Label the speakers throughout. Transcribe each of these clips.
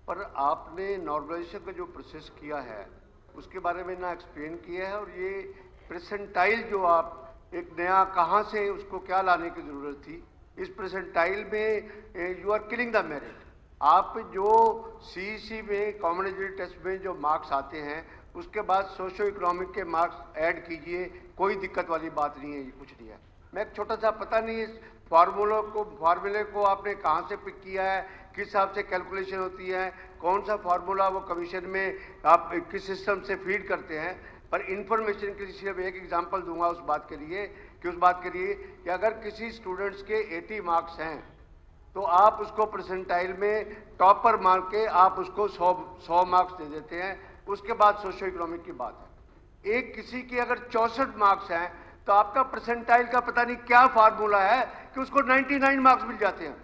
Speaker 1: पर आपने नॉर्मलाइजेशन का जो प्रोसेस किया है उसके बारे में ना एक्सप्लेन किया है, और ये प्रेसेंटाइल जो आप एक नया कहाँ से उसको क्या लाने की ज़रूरत थी, इस प्रेसेंटाइल में you are killing the merit. आप जो सीईसी में कॉमन एलिजिबिलिटी टेस्ट में जो मार्क्स आते हैं उसके बाद सोशो इकोनॉमिक के मार्क्स ऐड कीजिए, कोई दिक्कत वाली बात नहीं है, ये कुछ नहीं है। मैं एक छोटा सा, पता नहीं इस फार्मूले को आपने कहाँ से पिक किया है, किस हिसाब से कैलकुलेशन होती है, कौन सा फार्मूला वो कमीशन में आप किस सिस्टम से फीड करते हैं, पर इंफॉर्मेशन के लिए सिर्फ एक एग्जांपल दूंगा उस बात के लिए कि अगर किसी स्टूडेंट्स के 80 मार्क्स हैं तो आप उसको परसेंटाइल में टॉपर मान के आप उसको 100 मार्क्स दे देते हैं। उसके बाद सोशो इकोनॉमिक की बात है। एक किसी के अगर 64 मार्क्स हैं तो आपका परसेंटाइल का पता नहीं क्या फार्मूला है कि उसको 99 मार्क्स मिल जाते हैं।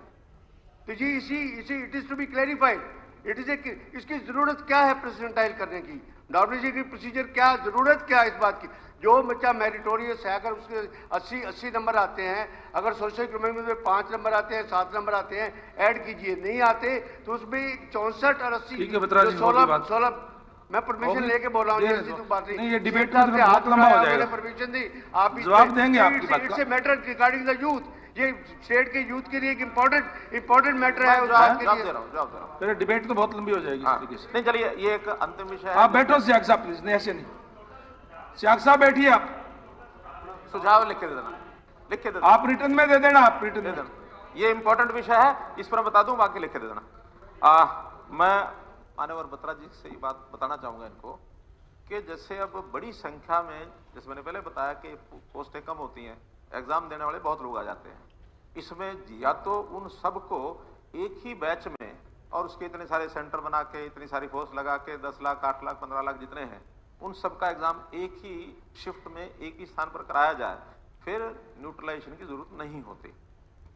Speaker 1: तो जी इसी it is to be clarified, इसकी जरूरत क्या है परसेंटाइल करने की, नॉर्मलाइजेशन की प्रोसीजर क्या, जरूरत क्या है इस बात की। जो बच्चा मेरिटोरियस है अगर उसके 80 नंबर आते हैं, अगर सोशल इकोनॉमिक में 5 नंबर आते हैं, 7 नंबर आते हैं, ऐड कीजिए, नहीं आते तो उसमें 64 और 80 16 मैं परमिशन लेके बोल रहा हूँ, बात
Speaker 2: नहीं, ये डिबेट में बहुत लंबा हो जाएगा।
Speaker 1: परमिशन दी, आप भी
Speaker 2: जवाब देंगे आपकी बात का।
Speaker 1: It's a matter regarding the youth, ये स्टेट के यूथ के लिए एक इंपॉर्टेंट मैटर है।
Speaker 3: जवाब दे रहा हूँ।
Speaker 2: फिर डिबेट तो बहुत लंबी हो जाएगी इस तरीके से।
Speaker 3: नहीं, चलिए ये एक अंतिम विषय है।
Speaker 2: आप बैठो सियाग साहब प्लीज, नहीं ऐसे नहीं। सियाग साहब बैठिए, आप
Speaker 3: सुझाव लिख के दे देना, लिख के दे देना।
Speaker 2: आप रिटर्न में दे देना, आप रिटर्न में।
Speaker 3: ये इंपॉर्टेंट विषय है, इस पर बता दूं, बाकी लिख के दे देना। मैं मानव और बत्रा जी से ये बात बताना चाहूंगा इनको कि जैसे अब बड़ी संख्या में, जैसे मैंने पहले बताया कि पोस्टें कम होती हैं, एग्जाम देने वाले बहुत लोग आ जाते हैं। इसमें या तो उन सबको एक ही बैच में और उसके इतने सारे सेंटर बना के, इतनी सारी फोर्स लगा के 10 लाख, 8 लाख, 15 लाख जितने हैं, उन सबका एग्जाम एक ही शिफ्ट में एक ही स्थान पर कराया जाए, फिर न्यूट्रलाइजेशन की जरूरत नहीं होती।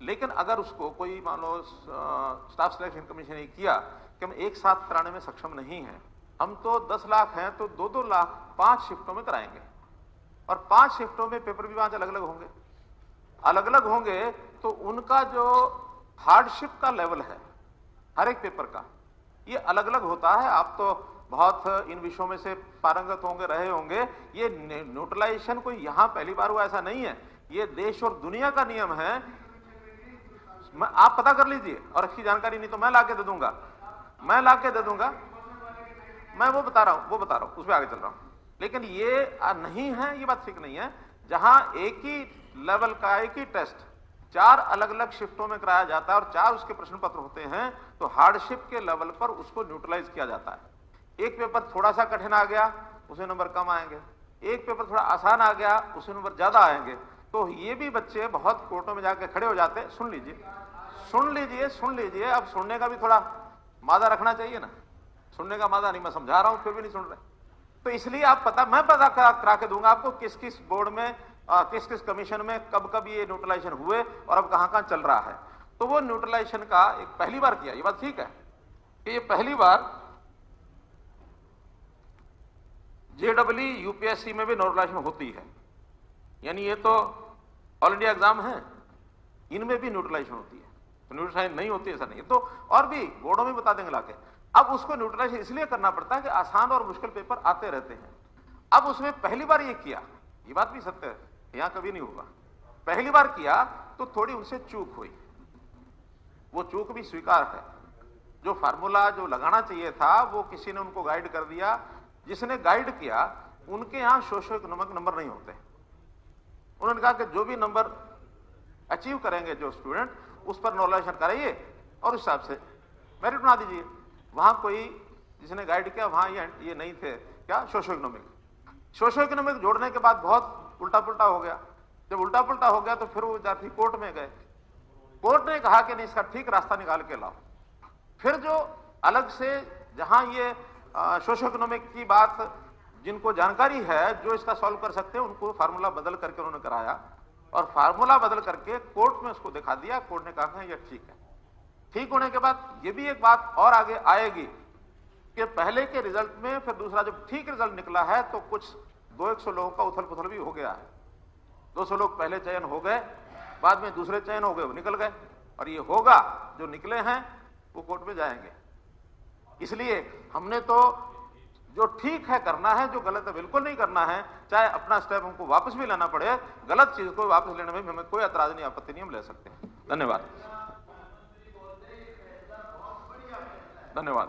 Speaker 3: लेकिन अगर उसको कोई मान लो स्टाफ सिलेक्शन कमीशन ने किया कि हम एक साथ कराने में सक्षम नहीं हैं, हम तो 10 लाख हैं तो 2-2 लाख 5 शिफ्टों में कराएंगे, और 5 शिफ्टों में पेपर भी 5 अलग अलग होंगे। अलग अलग होंगे तो उनका जो हार्डशिप का लेवल है हर एक पेपर का, ये अलग अलग होता है। आप तो बहुत इन विषयों में से पारंगत होंगे, रहे होंगे। ये न्यूट्रलाइजेशन कोई यहां पहली बार हुआ ऐसा नहीं है, ये देश और दुनिया का नियम है। आप पता कर लीजिए, और अच्छी जानकारी नहीं तो मैं लाके दे दूंगा, मैं लाके दे दूंगा। मैं वो बता रहा हूं, उस पर आगे चल रहा हूं। लेकिन ये नहीं है, ये बात ठीक नहीं है। जहां एक ही लेवल का एक ही टेस्ट 4 अलग अलग शिफ्टों में कराया जाता है और 4 उसके प्रश्न पत्र होते हैं, तो हार्डशिप के लेवल पर उसको न्यूट्रलाइज किया जाता है। एक पेपर थोड़ा सा कठिन आ गया, उसे नंबर कम आएंगे। एक पेपर थोड़ा आसान आ गया, उसे नंबर ज्यादा आएंगे। तो ये भी बच्चे बहुत कोर्टों में जाके खड़े हो जाते हैं। सुन लीजिए, अब सुनने का भी थोड़ा मादा रखना चाहिए ना। सुनने का मादा नहीं, मैं समझा रहा हूं फिर भी नहीं सुन रहे। तो इसलिए मैं पता करा के दूंगा आपको किस किस बोर्ड में, किस किस कमीशन में कब कब ये न्यूट्रलाइजेशन हुए और अब कहां कहां चल रहा है। तो वो न्यूट्रलाइजेशन का एक पहली बार किया, ये बात ठीक है कि ये पहली बार जेडब्ल्यू यूपीएससी में भी न्यूट्रलाइजेशन होती है। यानी ये तो ऑल इंडिया एग्जाम है, इनमें भी न्यूट्रलाइजेशन होती है। तो न्यूट्रलाइजेशन नहीं होती ऐसा नहीं है, तो और भी बोर्डों में बता देंगे लाके। अब उसको न्यूट्रलाइजेशन इसलिए करना पड़ता है कि आसान और मुश्किल पेपर आते रहते हैं। अब उसमें पहली बार ये किया, ये बात भी सत्य है, यहां कभी नहीं होगा। पहली बार किया तो थोड़ी उनसे चूक हुई, वो चूक भी स्वीकार है। जो फार्मूला जो लगाना चाहिए था वो किसी ने उनको गाइड कर दिया, जिसने गाइड किया उनके यहां सोशो इकोनॉमिक नंबर नहीं होते। उन्होंने कहा कि जो भी नंबर अचीव करेंगे जो स्टूडेंट, उस पर नॉलेजेशन कराइए और उस हिसाब से मेरिट बना दीजिए। वहां कोई जिसने गाइड किया वहां ये नहीं थे क्या, सोशो इकोनॉमिक जोड़ने के बाद बहुत उल्टा पुल्टा हो गया। जब उल्टा पुल्टा हो गया तो फिर वो विद्यार्थी कोर्ट में गए। कोर्ट ने कहा कि नहीं, इसका ठीक रास्ता निकाल के लाओ। फिर जो अलग से जहां ये सोशो इकोनॉमिक की बात जिनको जानकारी है, जो इसका सॉल्व कर सकते हैं, उनको फार्मूला बदल करके उन्होंने कराया, और फार्मूला बदल करके कोर्ट में उसको दिखा दिया। कोर्ट ने कहा ये ठीक है। ठीक होने के बाद ये भी एक बात और आगे आएगी कि पहले के रिजल्ट में फिर दूसरा जब ठीक रिजल्ट निकला है तो कुछ 200 लोगों का उथल पुथल भी हो गया है। 200 लोग पहले चयन हो गए, बाद में दूसरे चयन हो गए, वो निकल गए, और ये होगा जो निकले हैं वो कोर्ट में जाएंगे। इसलिए हमने तो जो ठीक है करना है, जो गलत है बिल्कुल नहीं करना है। चाहे अपना स्टेप हमको वापस भी लेना पड़े, गलत चीज को वापस लेने में भी हमें कोई एतराज नहीं, आपत्ति नहीं, हम ले सकते हैं। धन्यवाद, धन्यवाद।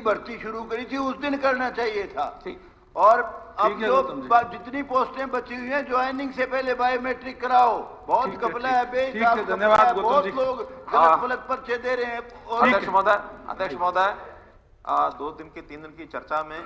Speaker 4: भर्ती शुरू करी थी उस दिन करना चाहिए था।
Speaker 3: ठीक,
Speaker 4: और अब
Speaker 2: है
Speaker 4: जो
Speaker 2: गौतम जी।
Speaker 4: जितनी पोस्टें बची हुई हैं, ज्वाइनिंग से पहले बायोमेट्रिक कराओ। बहुत
Speaker 2: ठीक है,
Speaker 4: घपला
Speaker 2: ठीक
Speaker 4: है,
Speaker 2: है,
Speaker 4: बेहिसाब
Speaker 2: ठीक है,
Speaker 4: घपला
Speaker 2: धन्यवाद
Speaker 4: है,
Speaker 2: गौतम
Speaker 4: बहुत
Speaker 2: जी।
Speaker 4: लोग गलत गलत पर्चे दे रहे हैं। और
Speaker 3: अध्यक्ष महोदय, 2 दिन की 3 दिन की चर्चा में